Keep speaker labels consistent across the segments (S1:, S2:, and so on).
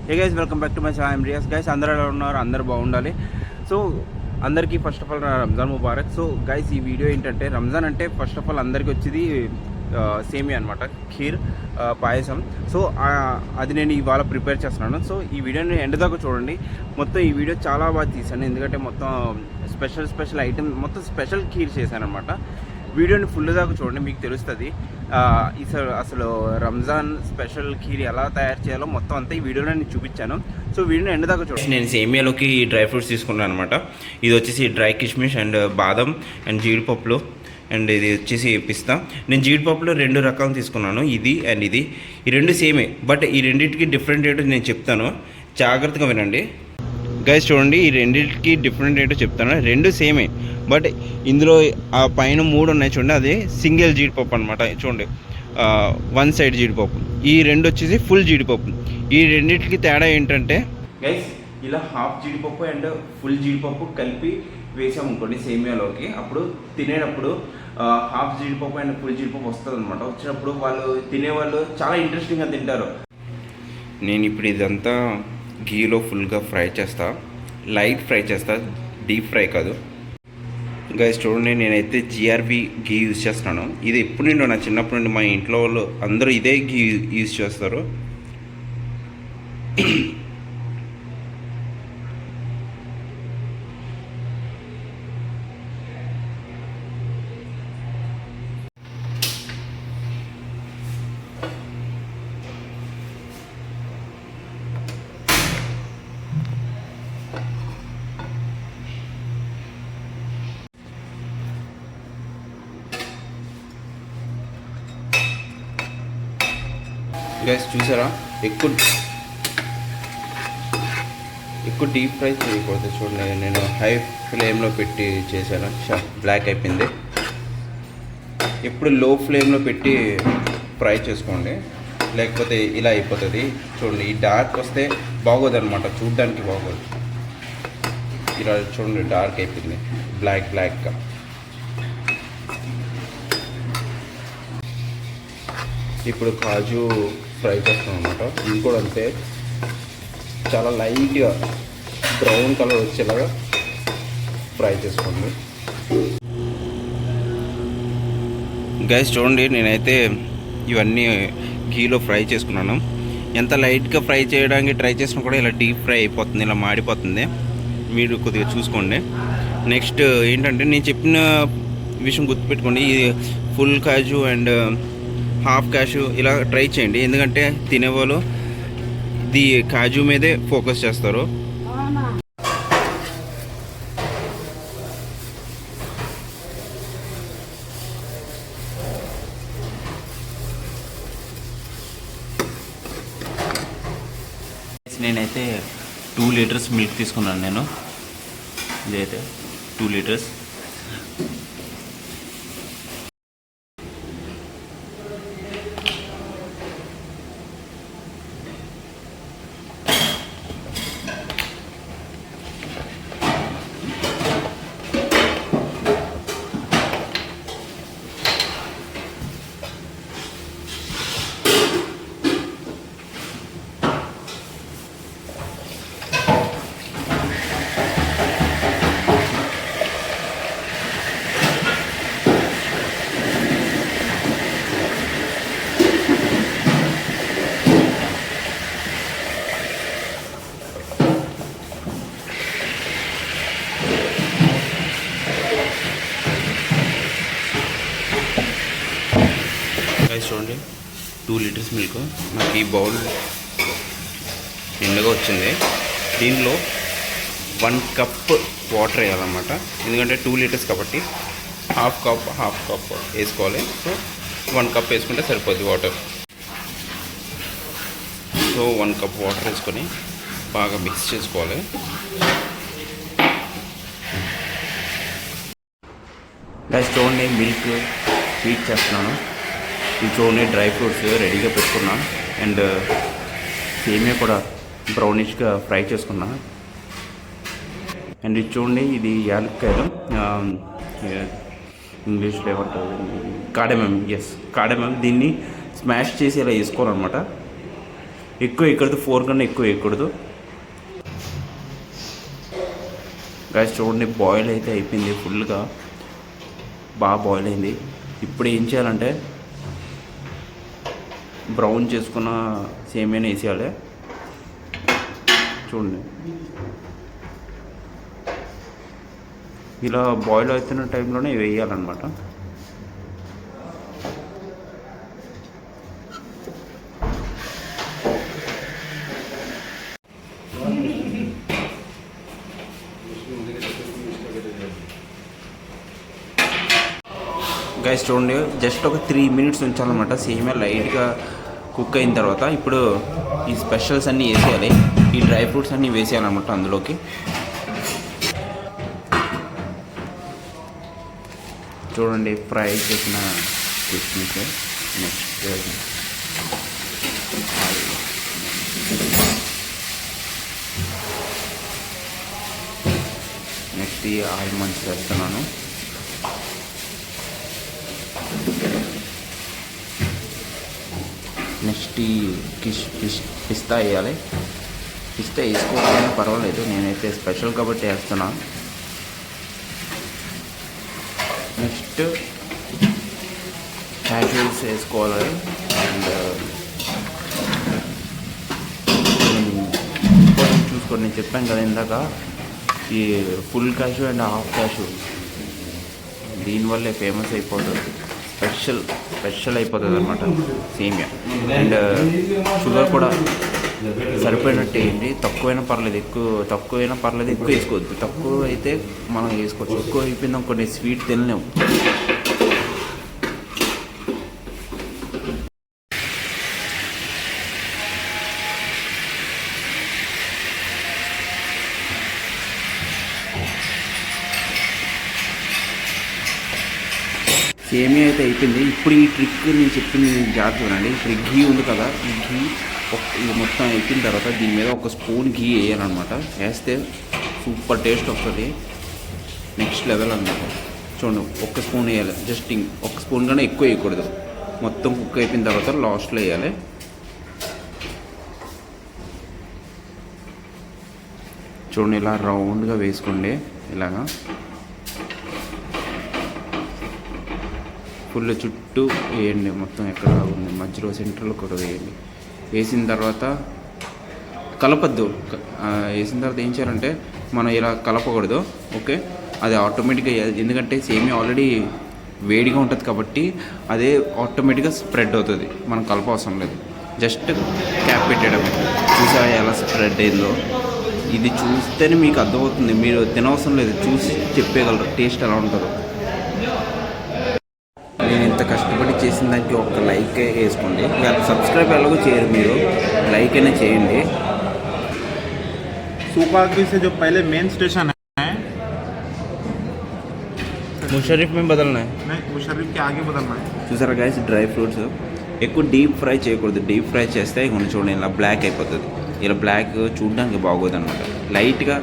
S1: Hey guys, welcome back to my channel. I'm Riyas. Guys, అందరూ ఎలా ఉన్నారు? అందరూ బాగుండాలి. సో అందరికీ ఫస్ట్ ఆఫ్ ఆల్ రంజాన్ ముబారక్. సో గైస్, ఈ వీడియో ఏంటంటే, రంజాన్ అంటే ఫస్ట్ ఆఫ్ ఆల్ అందరికీ వచ్చేది సేమియా అనమాట, ఖీర్, పాయసం. సో అది నేను ఇవాళ ప్రిపేర్ చేస్తున్నాను. సో ఈ వీడియోని ఎండ్ దాకా చూడండి. మొత్తం ఈ వీడియో చాలా బాగా తీసాను, ఎందుకంటే మొత్తం స్పెషల్ ఐటమ్, మొత్తం స్పెషల్ ఖీర్ చేశాను అనమాట. వీడియోని ఫుల్ దాకా చూడండి, మీకు తెలుస్తుంది అసలు రంజాన్ స్పెషల్ ఖీర్ ఎలా తయారు చేయాలో మొత్తం అంతా ఈ వీడియోలో నేను చూపించాను. సో వీడియోని ఎండ్ దాకా చూడండి. నేను సేమియాలోకి డ్రై ఫ్రూట్స్ తీసుకున్నాను అనమాట. ఇది వచ్చేసి డ్రై కిష్మిష్ అండ్ బాదం అండ్ జీడిపప్పులు, అండ్ ఇది వచ్చేసి పిస్తా. నేను జీడిపప్పులో 2 రకాలు తీసుకున్నాను, ఇది అండ్ ఇది. ఈ 2 సేమే, బట్ ఈ రెండింటికి డిఫరెంట్ ఏంటో నేను చెప్తాను, జాగ్రత్తగా వినండి. గైస్ చూడండి, ఈ రెండింటికి డిఫరెంట్ ఏంటో చెప్తాను. 2 సేమే, బట్ ఇందులో ఆ పైన 3 ఉన్నాయి చూడండి, అది సింగిల్ జీడిపప్పు అనమాట. చూడండి, 1 సైడ్ జీడిపప్పు. ఈ 2 వచ్చేసి ఫుల్ జీడిపప్పు. ఈ రెండింటికి తేడా ఏంటంటే గైస్, ఇలా హాఫ్ జీడిపప్పు అండ్ ఫుల్ జీడిపప్పు కలిపి వేసామనుకోండి సేమియాలోకి, అప్పుడు తినేటప్పుడు హాఫ్ జీడిపప్పు అండ్ ఫుల్ జీడిపప్పు వస్తుంది అనమాట. వచ్చినప్పుడు వాళ్ళు తినేవాళ్ళు చాలా ఇంట్రెస్టింగ్గా తింటారు. నేను ఇప్పుడు ఇదంతా ఘీలో ఫుల్గా ఫ్రై చేస్తా, లైట్ ఫ్రై చేస్తా, డీప్ ఫ్రై కాదు. గైస్ చూడండి, నేనైతే జిఆర్బి ఘీ యూజ్ చేస్తున్నాను. ఇది ఎప్పుడు నుండి, నా చిన్నప్పటి నుండి మా ఇంట్లో వాళ్ళు అందరూ ఇదే ఘీ యూజ్ చేస్తారు. గైస్ చూసారా, ఎక్కువ డీప్ ఫ్రై చేయకూడదు. చూడండి, నేను హై ఫ్లేమ్లో పెట్టి చేశాను, బ్లాక్ అయిపోయింది. ఎప్పుడు లో ఫ్లేమ్లో పెట్టి ఫ్రై చేసుకోండి, లేకపోతే ఇలా అయిపోతుంది. చూడండి, ఈ డార్క్ వస్తే బాగోదు అనమాట, చూడడానికి బాగోదు. ఇలా చూడండి, డార్క్ అయిపోయింది, బ్లాక్గా. ఇప్పుడు కాజు ఫ్రై చేస్తాం అనమాట. ఇది కూడా అంతే, చాలా లైట్గా బ్రౌన్ కలర్ వచ్చేలాగా ఫ్రై చేసుకోండి. గైస్ చూడండి, నేనైతే ఇవన్నీ ఘీలో ఫ్రై చేసుకున్నాను. ఎంత లైట్గా ఫ్రై చేయడానికి ట్రై చేసినా కూడా ఇలా డీప్ ఫ్రై అయిపోతుంది, ఇలా మాడిపోతుంది. మీరు కొద్దిగా చూసుకోండి. నెక్స్ట్ ఏంటంటే, నేను చెప్పిన విషయం గుర్తుపెట్టుకోండి, ఇది ఫుల్ కాజు అండ్ హాఫ్ కాజు ఇలా ట్రై చేయండి, ఎందుకంటే తినేవాళ్ళు ఇది కాజు మీదే ఫోకస్ చేస్తారు. నేనైతే 2 లీటర్స్ మిల్క్ తీసుకున్నాను. నేను ఇదైతే 2 లీటర్స్. చూడండి, 2 లీటర్స్ మిల్క్ నాకు ఈ బౌల్ నిండుగా వచ్చింది. దీనిలో 1 కప్ వాటర్ వేయాలన్నమాట, ఎందుకంటే 2 లీటర్స్ కాబట్టి హాఫ్ కప్ వేసుకోవాలి. సో 1 కప్ వేసుకుంటే సరిపోద్ది వాటర్. సో 1 కప్ వాటర్ వేసుకొని బాగా మిక్స్ చేసుకోవాలి. గైస్ చూడండి, మిల్క్ హీట్ చేస్తున్నాను. ఇది చూడండి, డ్రై ఫ్రూట్స్ రెడీగా పెట్టుకున్నా, అండ్ సేమియా కూడా బ్రౌనిష్గా ఫ్రై చేసుకున్నా. అండ్ ఇది చూడండి, ఇది యాలక్కాయలు, ఇంగ్లీష్లో ఏమంటారు, కార్డమమ్. Yes, cardamom. దీన్ని స్మాష్ చేసి ఇలా వేసుకోవాలన్నమాట. ఎక్కువ ఎక్కడదు, 4 కన్నా ఎక్కువ ఎక్కడదు. గైస్ చూడండి, బాయిల్ అయితే అయిపోయింది, ఫుల్గా బాగా బాయిల్ అయింది. ఇప్పుడు ఏం చేయాలంటే బ్రౌన్ చేసుకున్న సేమియాని వేసేయాలి. చూడండి, ఇలా బాయిల్ అవుతున్న టైంలోనే వేయాలన్నమాట. గైస్ చూడండి, జస్ట్ ఒక 3 minutes ఉంచాలన్నమాట సేమియా లైట్గా కుక్ అయిన తర్వాత. ఇప్పుడు ఈ స్పెషల్స్ అన్నీ వేసేయాలి, ఈ డ్రై ఫ్రూట్స్ అన్నీ వేసేయాలన్నమాట అందులోకి. చూడండి, ఫ్రై చేసిన కిస్మిస్, నెక్స్ట్ ఈ ఆల్మండ్స్ వేస్తున్నాను. నెక్స్ట్ ఈ పిస్తా వేయాలి. పిస్తా వేసుకోవాలని పర్వాలేదు, నేనైతే స్పెషల్ కాబట్టి వేస్తున్నా. నెక్స్ట్ క్యాష్యూస్ వేసుకోవాలి. అండ్ చూసుకోండి, నేను చెప్పాను కదా ఇందాక, ఈ full cashew and half cashew దీనివల్లే ఫేమస్ అయిపోతుంది, స్పెషల్ అయిపోతుంది అనమాట సేమియా. అండ్ షుగర్ కూడా సరిపోయినట్టు వేయండి, తక్కువైనా పర్లేదు, ఎక్కువ వేసుకోవద్దు. తక్కువ అయితే మనం వేసుకోవచ్చు, ఎక్కువ అయిపోయిందాం కొన్ని స్వీట్ తినలేము. సేమియా అయితే అయిపోయింది. ఇప్పుడు ఈ ట్రిక్ నేను చెప్పింది జాగ్రత్త చూడండి. ఇప్పుడు ఘీ ఉంది కదా, ఈ ఘీ ఇది మొత్తం అయిపోయిన తర్వాత దీని మీద ఒక స్పూన్ ఘీ వేయాలన్నమాట. వేస్తే సూపర్ టేస్ట్ వస్తుంది, నెక్స్ట్ లెవెల్ అన్నమాట. చూడండి, 1 స్పూన్ వేయాలి, జస్ట్ 1 స్పూన్ కన్నా ఎక్కువ వేయకూడదు. మొత్తం కుక్ అయిపోయిన తర్వాత లాస్ట్లో వేయాలి. చూడండి, ఇలా రౌండ్గా వేసుకోండి, ఇలాగా ఫుల్ చుట్టూ వేయండి, మొత్తం ఎక్కడ ఉంది మధ్యలో సెంటర్లో కూడా వేయండి. వేసిన తర్వాత కలపద్దు. వేసిన తర్వాత ఏం చేయాలంటే మనం ఇలా కలపకూడదు, ఓకే? అది ఆటోమేటిక్గా, ఎందుకంటే సేమియా ఆల్రెడీ వేడిగా ఉంటుంది కాబట్టి అదే ఆటోమేటిక్గా స్ప్రెడ్ అవుతుంది, మనం కలప అవసరం లేదు. జస్ట్ క్యాప్ పెట్టడమే. చూసా ఎలా స్ప్రెడ్ అయిందో? ఇది చూస్తేనే మీకు అర్థమవుతుంది, మీరు తినవసరం లేదు, చూసి చెప్పేయగలరు టేస్ట్ ఎలా ఉంటుందో. నేను ఇంత కష్టపడి చేసిన దానికి ఒక లైక్ వేసుకోండి. సబ్స్క్రైబ్ ఎలాగో చేయరు, మీరు లైక్ అయినా చేయండి.
S2: सुपागी से जो पहले मेन स्टेशन है,
S1: मुशर्रफ में बदलना है,
S2: नहीं मुशर्रफ के आगे बदलना है.
S1: చూసారా గైస్, డ్రై ఫ్రూట్స్ ఎక్కువ డీప్ ఫ్రై చేయకూడదు. డీప్ ఫ్రై చేస్తే ఇక చూడండి ఇలా బ్లాక్ అయిపోతుంది. ఇలా బ్లాక్ చూడడానికి బాగోదు అనమాట. లైట్గా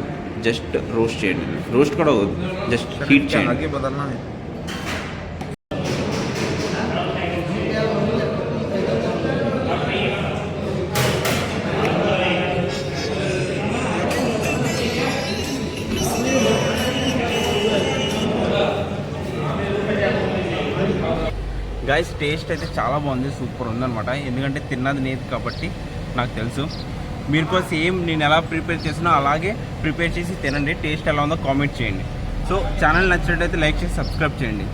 S1: జస్ట్ రోస్ట్ చేయండి, రోస్ట్ కూడా జస్ట్ హీట్ చేయండి.
S2: आगे बदलना है.
S1: గైస్, టేస్ట్ అయితే చాలా బాగుంది, సూపర్ ఉందన్నమాట. ఎందుకంటే తిన్నది నేను కాబట్టి నాకు తెలుసు. మీరు కూడా సేమ్ నేను ఎలా ప్రిపేర్ చేసినా అలాగే ప్రిపేర్ చేసి తినండి. టేస్ట్ ఎలా ఉందో కామెంట్ చేయండి. సో ఛానల్ నచ్చినట్టయితే లైక్ చేసి సబ్స్క్రైబ్ చేయండి.